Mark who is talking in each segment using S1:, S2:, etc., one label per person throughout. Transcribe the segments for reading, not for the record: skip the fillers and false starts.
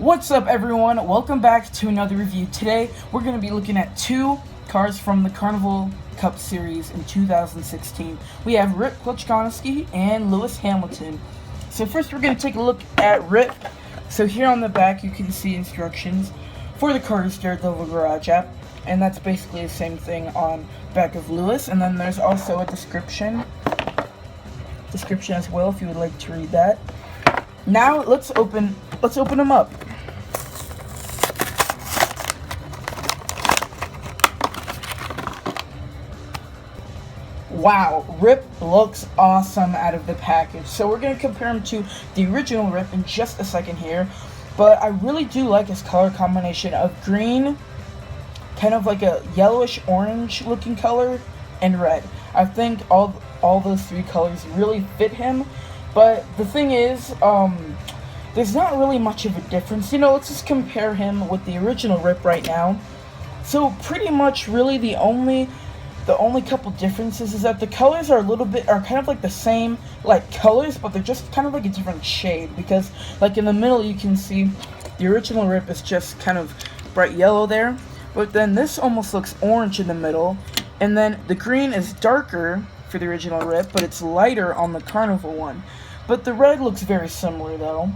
S1: What's up, everyone? Welcome back to another review. Today we're going to be looking at two cars from the Carnival Cup Series in 2016. We have Rip Clutchgoneski and Lewis Hamilton. So first we're going to take a look at Rip. So here on the back you can see instructions for the Cars Daredevil Garage app, and that's basically the same thing on back of Lewis. And then there's also a description as well if you would like to read that. Now let's open them up. Wow, Rip looks awesome out of the package. So we're going to compare him to the original Rip in just a second here. But I really do like his color combination of green, kind of like a yellowish orange looking color, and red. I think all those three colors really fit him. But the thing is, there's not really much of a difference. Let's just compare him with the original Rip right now. So pretty much really the only couple differences is that the colors are kind of like the same like colors, but they're just kind of like a different shade, because like in the middle you can see the original Rip is just kind of bright yellow there, but then this almost looks orange in the middle, and then the green is darker for the original Rip, but it's lighter on the Carnival one. But the red looks very similar though.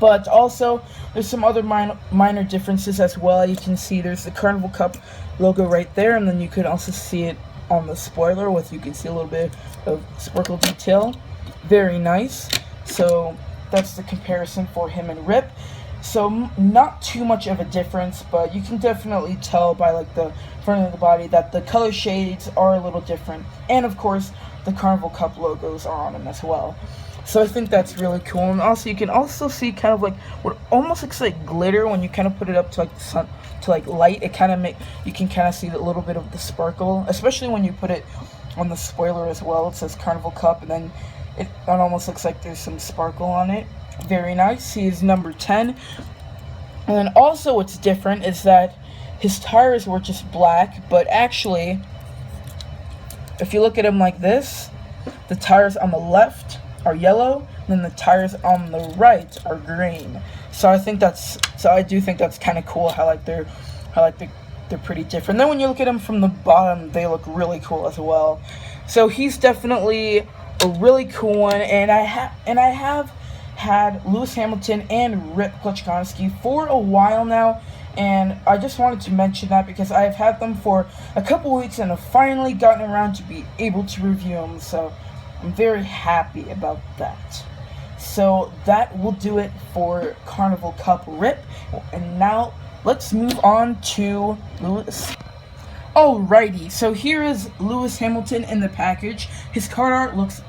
S1: But also, there's some other minor differences as well. You can see there's the Carnival Cup logo right there, and then you can also see it on the spoiler, you can see a little bit of sparkle detail. Very nice. So that's the comparison for him and Rip. So not too much of a difference, but you can definitely tell by like the front of the body that the color shades are a little different. And of course, the Carnival Cup logos are on him as well. So I think that's really cool. And also you can also see kind of like what almost looks like glitter when you kind of put it up to like the sun, to like light. You can kind of see a little bit of the sparkle, especially when you put it on the spoiler as well. It says Carnival Cup, and then it almost looks like there's some sparkle on it. Very nice. He is number 10. And then also what's different is that his tires were just black, but actually if you look at him like this, the tires on the left are yellow, and then the tires on the right are green. So I do think that's kind of cool how they're pretty different. Then when you look at them from the bottom, they look really cool as well. So he's definitely a really cool one, and I have had Lewis Hamilton and Rip Clutchgoneski for a while now, and I just wanted to mention that because I've had them for a couple weeks and have finally gotten around to be able to review them. So I'm very happy about that. So that will do it for Carnival Cup Rip. And now let's move on to Lewis. Alrighty, so here is Lewis Hamilton in the package. His card art looks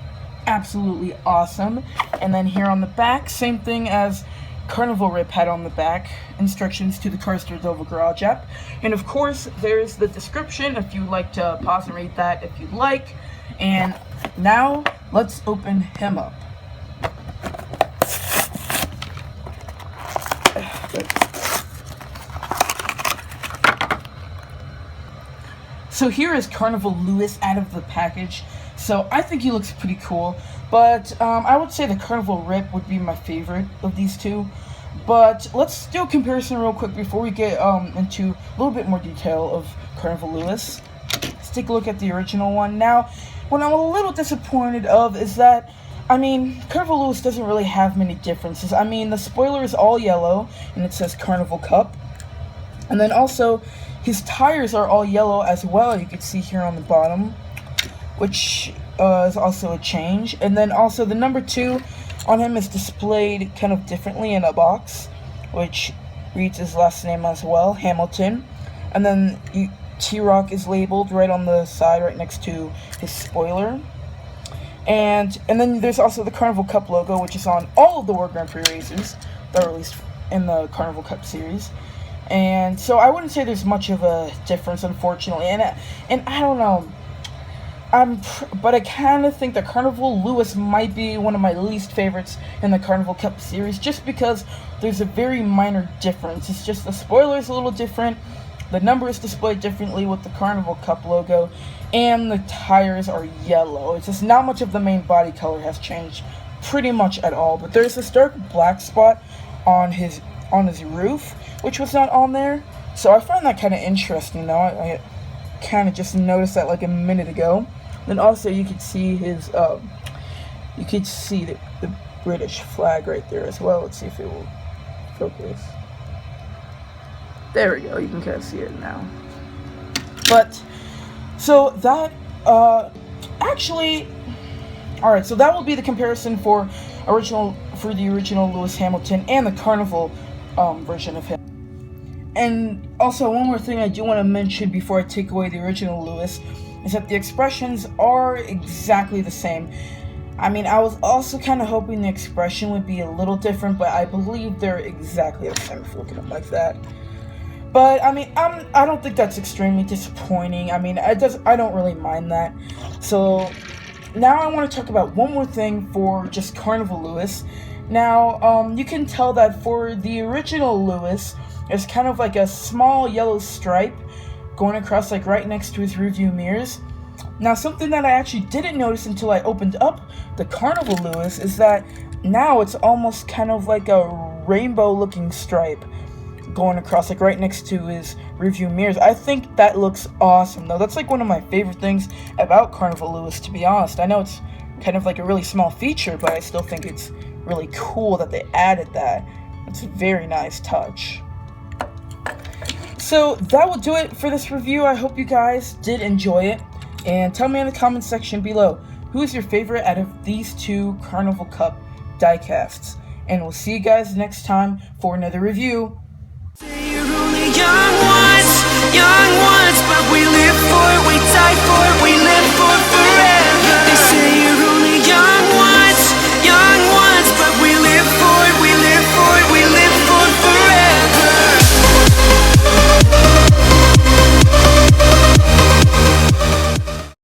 S1: absolutely awesome. And then here on the back, same thing as Carnival Rip had on the back, instructions to the Cars Daredevil Garage app. And of course, there's the description if you'd like to pause and read that if you'd like. And now, let's open him up. So here is Carnival Lewis out of the package. So I think he looks pretty cool, but I would say the Carnival Rip would be my favorite of these two. But let's do a comparison real quick before we get into a little bit more detail of Carnival Lewis. Let's take a look at the original one. Now, what I'm a little disappointed of is that, Carnival Lewis doesn't really have many differences. The spoiler is all yellow, and it says Carnival Cup. And then also, his tires are all yellow as well, you can see here on the bottom, which is also a change. And then also the number 2 on him is displayed kind of differently in a box, which reads his last name as well, Hamilton. And then T-ROC is labeled right on the side, right next to his spoiler. And then there's also the Carnival Cup logo, which is on all of the World Grand Prix races that are released in the Carnival Cup series. And so I wouldn't say there's much of a difference, unfortunately. And I don't know. But I kind of think that Carnival Lewis might be one of my least favorites in the Carnival Cup series, just because there's a very minor difference. It's just the spoiler is a little different. The number is displayed differently with the Carnival Cup logo, and the tires are yellow. It's just not much of the main body color has changed pretty much at all, but there's this dark black spot on on his roof, which was not on there. So I find that kind of interesting, though. I kind of just noticed that like a minute ago. Then also you could see his, you could see the British flag right there as well. Let's see if it will focus. There we go. You can kind of see it now. But so that actually, all right. So that will be the comparison for the original Lewis Hamilton and the Carnival version of him. And also, one more thing I do want to mention before I take away the original Lewis is that the expressions are exactly the same. I mean, I was also kind of hoping the expression would be a little different, but I believe they're exactly the same if you look at them like that. But I mean, I don't think that's extremely disappointing. I mean, I don't really mind that. So now I want to talk about one more thing for just Carnival Lewis. Now, you can tell that for the original Lewis, there's kind of like a small yellow stripe going across like right next to his rearview mirrors. Now, something that I actually didn't notice until I opened up the Carnival Lewis is that now it's almost kind of like a rainbow-looking stripe going across like right next to his rearview mirrors. I think that looks awesome, though. That's like one of my favorite things about Carnival Lewis, to be honest. I know it's kind of like a really small feature, but I still think it's really cool that they added that. It's a very nice touch. So that will do it for this review. I hope you guys did enjoy it. And tell me in the comment section below, who is your favorite out of these two Carnival Cup diecasts? And we'll see you guys next time for another review.
S2: You're only young ones, but we live for, we die for, we